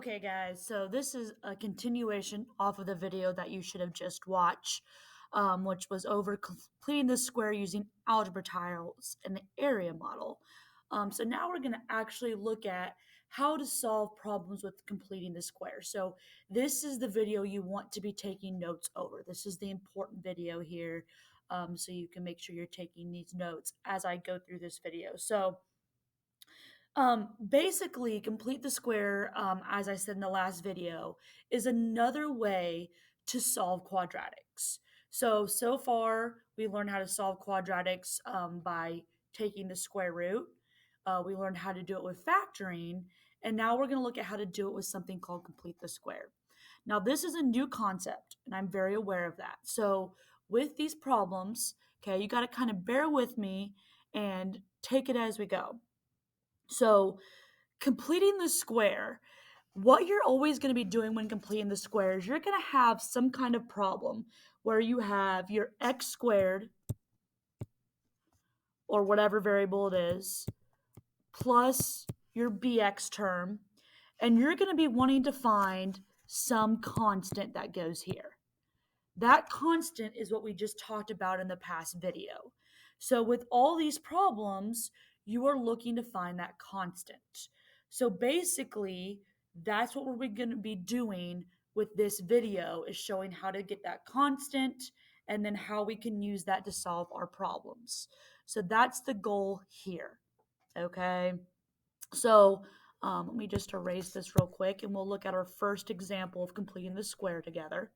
Okay, guys, so this is a continuation off of the video that you should have just watched, which was over completing the square using algebra tiles and the area model. So now we're going to actually look at how to solve problems with completing the square. So this is the video you want to be taking notes over. This is the important video here, so you can make sure you're taking these notes as I go through this video. So basically, complete the square, as I said in the last video, is another way to solve quadratics. So far, we learned how to solve quadratics by taking the square root. We learned how to do it with factoring, and now we're going to look at how to do it with something called complete the square. Now, this is a new concept, and I'm very aware of that. So with these problems, okay, you got to kind of bear with me and take it as we go. So, completing the square, what you're always going to be doing when completing the square is you're going to have some kind of problem where you have your x squared, or whatever variable it is, plus your bx term, and you're going to be wanting to find some constant that goes here. That constant is what we just talked about in the past video. So with all these problems, you are looking to find that constant. So basically, that's what we're going to be doing with this video, is showing how to get that constant and then how we can use that to solve our problems. So that's the goal here. Okay. So let me just erase this real quick and we'll look at our first example of completing the square together.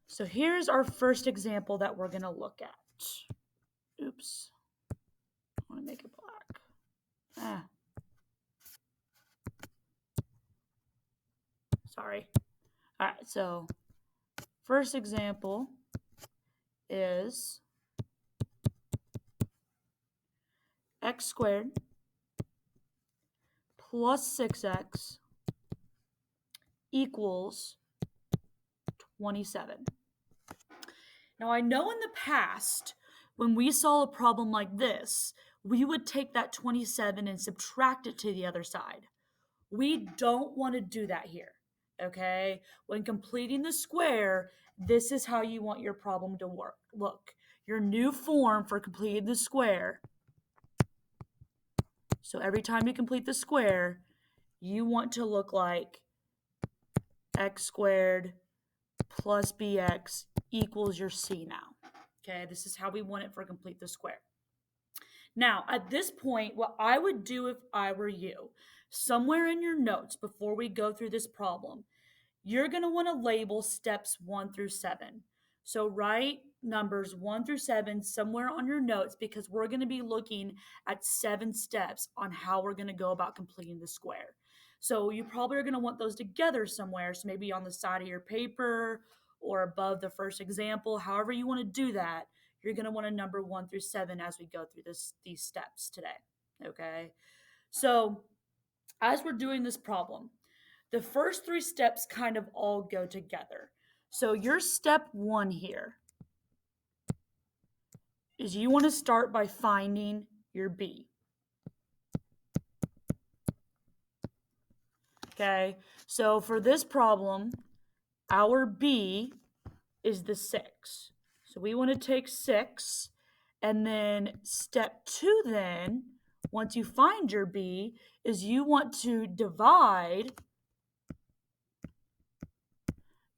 So here's our first example that we're going to look at. Oops. I want to make it black. Sorry. All right, so first example is x squared plus 6x equals 27. Now, I know in the past, when we saw a problem like this, we would take that 27 and subtract it to the other side. We don't want to do that here, okay? When completing the square, this is how you want your problem to work. Look, your new form for completing the square. So every time you complete the square, you want to look like x squared plus bx equals your c now. Okay, this is how we want it for complete the square. Now, at this point, what I would do if I were you, somewhere in your notes before we go through this problem, you're going to want to label steps 1 through 7. So write numbers 1 through 7 somewhere on your notes, because we're going to be looking at 7 steps on how we're going to go about completing the square. So you probably are going to want those together somewhere. So maybe on the side of your paper or above the first example, however you want to do that, you're going to want to number 1 through 7 as we go through these steps today. Okay. So as we're doing this problem, the first 3 steps kind of all go together. So your step 1 here is you want to start by finding your b. Okay, so for this problem, our b is the 6. So we want to take 6, and then step 2 then, once you find your b, is you want to divide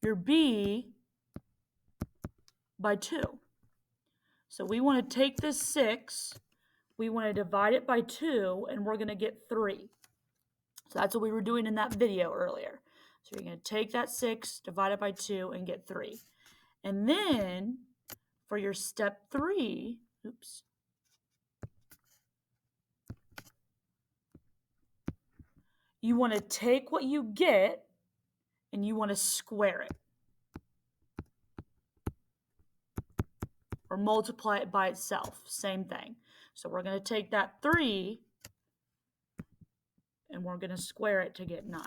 your b by 2. So we want to take this 6, we want to divide it by 2, and we're going to get 3. So that's what we were doing in that video earlier. So you're going to take that 6, divide it by 2, and get 3. And then for your step 3, you want to take what you get and you want to square it. Or multiply it by itself, same thing. So we're going to take that 3 and we're going to square it to get 9.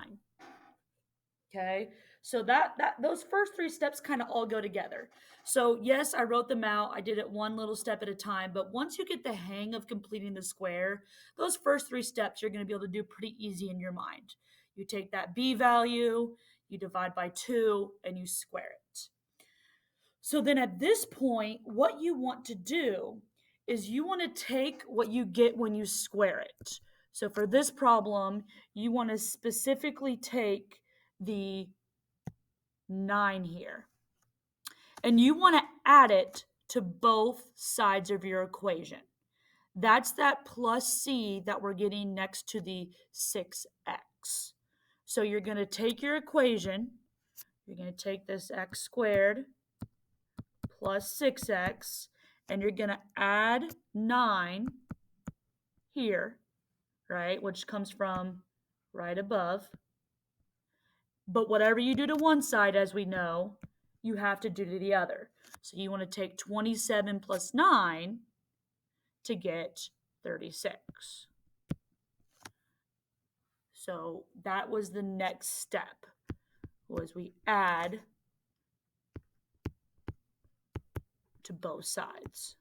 Okay, so those first 3 steps kind of all go together. So yes, I wrote them out. I did it one little step at a time, but once you get the hang of completing the square, those first 3 steps you're going to be able to do pretty easy in your mind. You take that b value, you divide by 2, and you square it. So then at this point, what you want to do is you want to take what you get when you square it. So for this problem, you want to specifically take the 9 here. And you want to add it to both sides of your equation. That's that plus c that we're getting next to the 6x. So you're going to take your equation, you're going to take this x squared plus 6x, and you're going to add 9 here, right, which comes from right above. But whatever you do to one side, as we know, you have to do to the other. So you want to take 27 plus 9 to get 36. So that was the next step, was we add to both sides.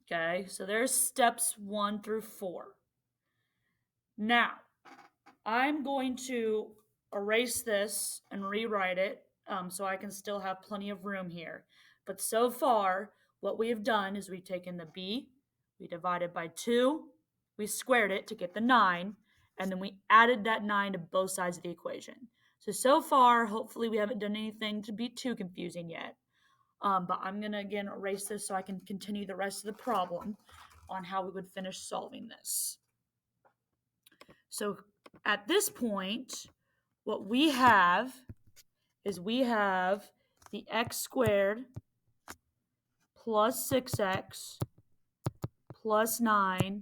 Okay, so there's steps 1 through 4. Now, I'm going to erase this and rewrite it so I can still have plenty of room here. But so far, what we have done is we've taken the b, we divided by 2, we squared it to get the 9, and then we added that 9 to both sides of the equation. So far, hopefully we haven't done anything to be too confusing yet. But I'm going to, again, erase this so I can continue the rest of the problem on how we would finish solving this. So at this point, what we have is we have the x squared plus 6x plus 9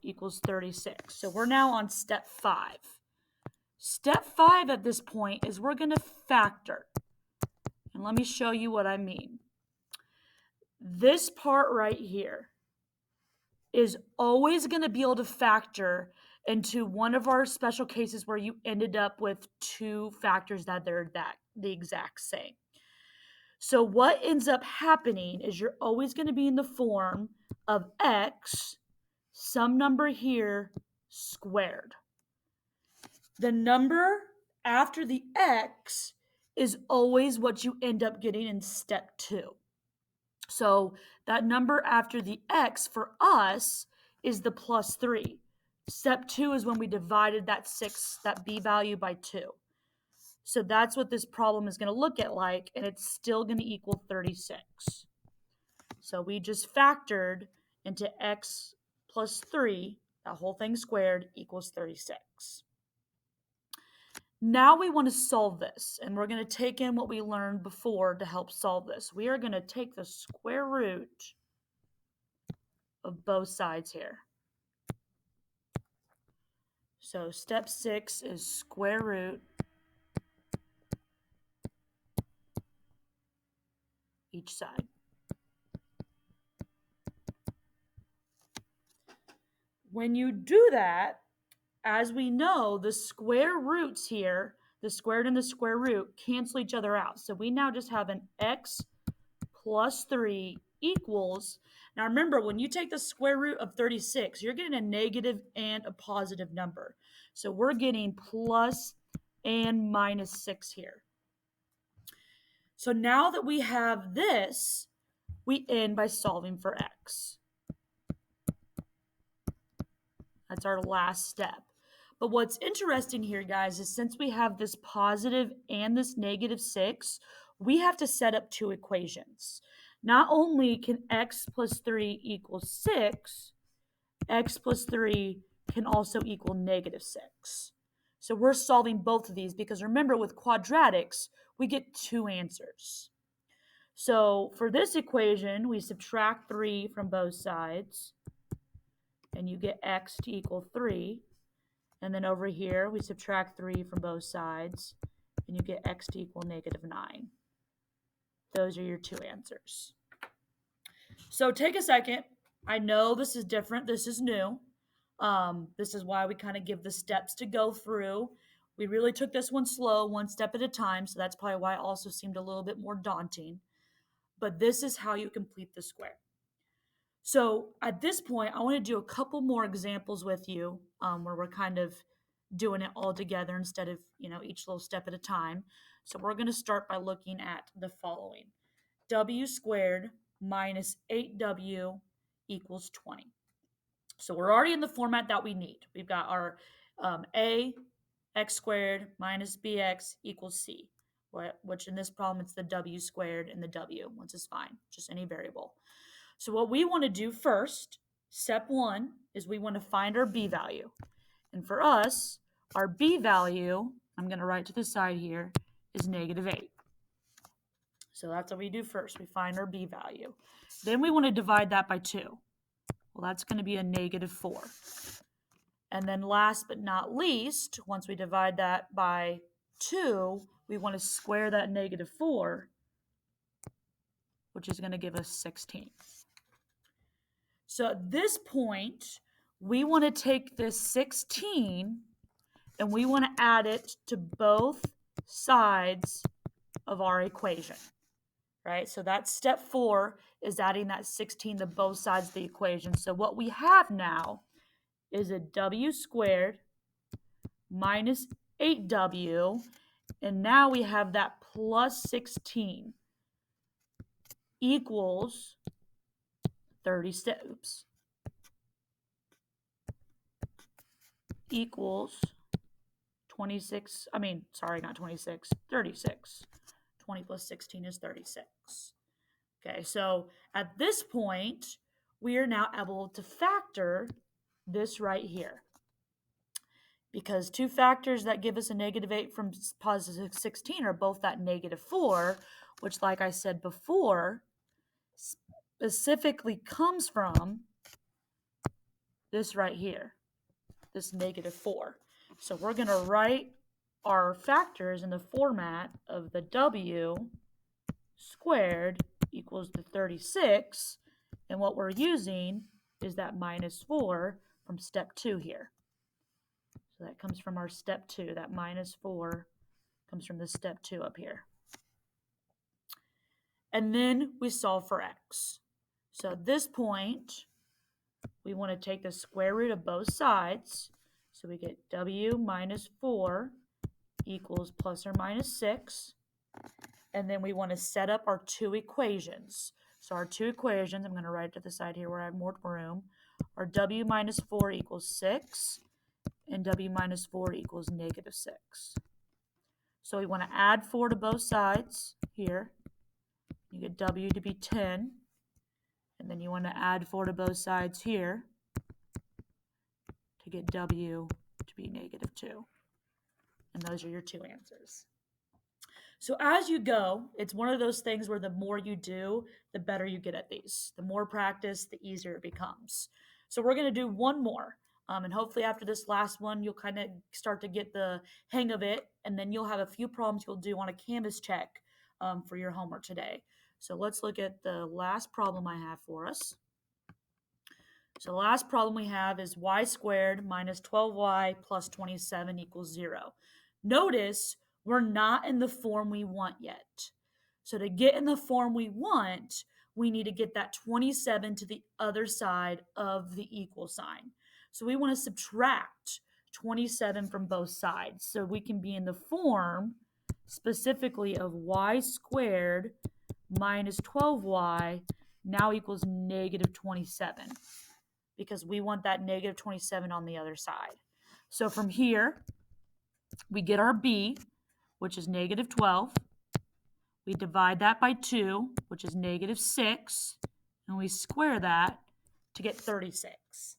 equals 36. So we're now on step 5. Step 5 at this point is we're going to factor. And let me show you what I mean. This part right here is always going to be able to factor into one of our special cases where you ended up with two factors that they're the exact same. So what ends up happening is you're always going to be in the form of x, some number here, squared. The number after the x is always what you end up getting in step 2. So that number after the x for us is the plus 3. Step 2 is when we divided that b value by 2. So that's what this problem is going to look at like, and it's still going to equal 36. So we just factored into x plus 3, that whole thing squared equals 36. Now we want to solve this, and we're going to take in what we learned before to help solve this. We are going to take the square root of both sides here. So step 6 is square root each side. When you do that, as we know, the square roots here, the squared and the square root, cancel each other out. So we now just have an x plus 3 equals, now remember, when you take the square root of 36, you're getting a negative and a positive number. So we're getting plus and minus 6 here. So now that we have this, we end by solving for x. That's our last step. But what's interesting here, guys, is since we have this positive and this negative 6, we have to set up two equations. Not only can x plus 3 equal 6, x plus 3 can also equal negative 6. So we're solving both of these because remember, with quadratics, we get two answers. So for this equation, we subtract 3 from both sides, and you get x to equal 3. And then over here, we subtract 3 from both sides, and you get x to equal negative 9. Those are your two answers. So take a second. I know this is different. This is new. This is why we kind of give the steps to go through. We really took this one slow, one step at a time, so that's probably why it also seemed a little bit more daunting. But this is how you complete the square. So at this point, I want to do a couple more examples with you where we're kind of doing it all together instead of, each little step at a time. So we're going to start by looking at the following. W squared minus 8w equals 20. So we're already in the format that we need. We've got our a x squared minus bx equals c, which in this problem it's the w squared and the w, which is fine, just any variable. So what we want to do first, step one, is we want to find our b value. And for us, our b value, I'm going to write to the side here, is negative 8. So that's what we do first. We find our b value. Then we want to divide that by 2. Well, that's going to be a negative 4. And then last but not least, once we divide that by 2, we want to square that negative 4, which is going to give us 16. So at this point, we want to take this 16 and we want to add it to both sides of our equation, right? So that's step 4, is adding that 16 to both sides of the equation. So what we have now is a w squared minus 8w, and now we have that plus 16 equals 36. Equals 26, not 26, 36. 20 plus 16 is 36. Okay, so at this point, we are now able to factor this right here. Because two factors that give us a negative 8 from positive 16 are both that negative 4, which, like I said before, specifically comes from this right here, this negative 4. So we're going to write our factors in the format of the w squared equals the 36, and what we're using is that minus 4 from step 2 here. So that comes from our step 2. That minus 4 comes from the step 2 up here. And then we solve for x. So at this point, we want to take the square root of both sides. So we get w minus 4 equals plus or minus 6. And then we want to set up our two equations. So our two equations, I'm going to write it to the side here where I have more room, are w minus 4 equals 6, and w minus 4 equals negative 6. So we want to add 4 to both sides here. You get w to be 10, and then you want to add 4 to both sides here to get w to be negative 2. And those are your two answers. So as you go, it's one of those things where the more you do, the better you get at these. The more practice, the easier it becomes. So we're going to do one more. And hopefully after this last one, you'll kind of start to get the hang of it. And then you'll have a few problems you'll do on a Canvas check for your homework today. So let's look at the last problem I have for us. So the last problem we have is y squared minus 12y plus 27 equals 0. Notice we're not in the form we want yet. So to get in the form we want, we need to get that 27 to the other side of the equal sign. So we want to subtract 27 from both sides. So we can be in the form specifically of y squared minus 12y now equals negative 27. Because we want that negative 27 on the other side. So from here, we get our b, which is negative 12. We divide that by 2, which is negative 6, and we square that to get 36.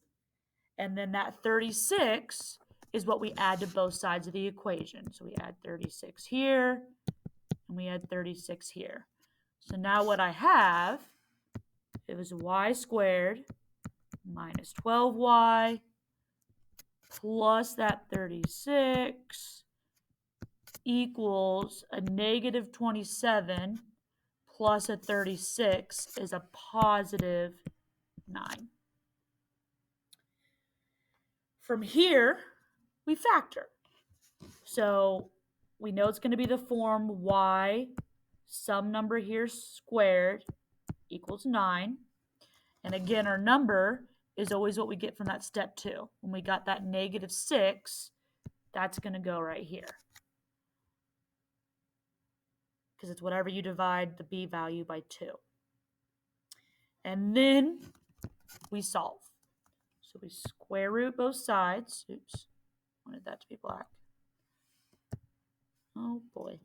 And then that 36 is what we add to both sides of the equation. So we add 36 here, and we add 36 here. So now what I have is y squared minus 12y plus that 36 equals a negative 27 plus a 36 is a positive 9. From here, we factor. So we know it's going to be the form y, some number here squared equals 9. And again, our number is always what we get from that step 2. When we got that -6, that's going to go right here. Because it's whatever you divide the b value by 2. And then we solve. So we square root both sides. Oops, wanted that to be black. Oh boy.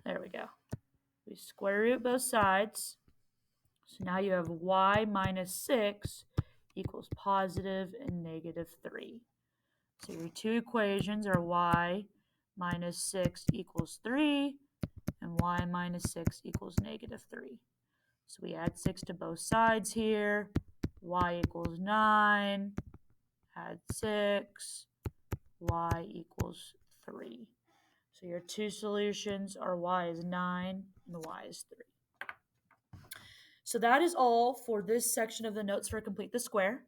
There we go. We square root both sides. So now you have y minus 6 equals positive and -3. So your two equations are y minus 6 equals 3 and y minus 6 equals -3. So we add 6 to both sides here. Y equals 9. Add 6. Y equals 3. So your two solutions are y is 9 and y is 3. So that is all for this section of the notes for Complete the Square.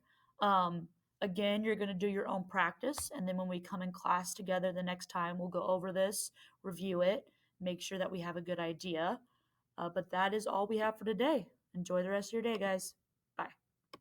Again, you're going to do your own practice, and then when we come in class together the next time, we'll go over this, review it, make sure that we have a good idea. But that is all we have for today. Enjoy the rest of your day, guys.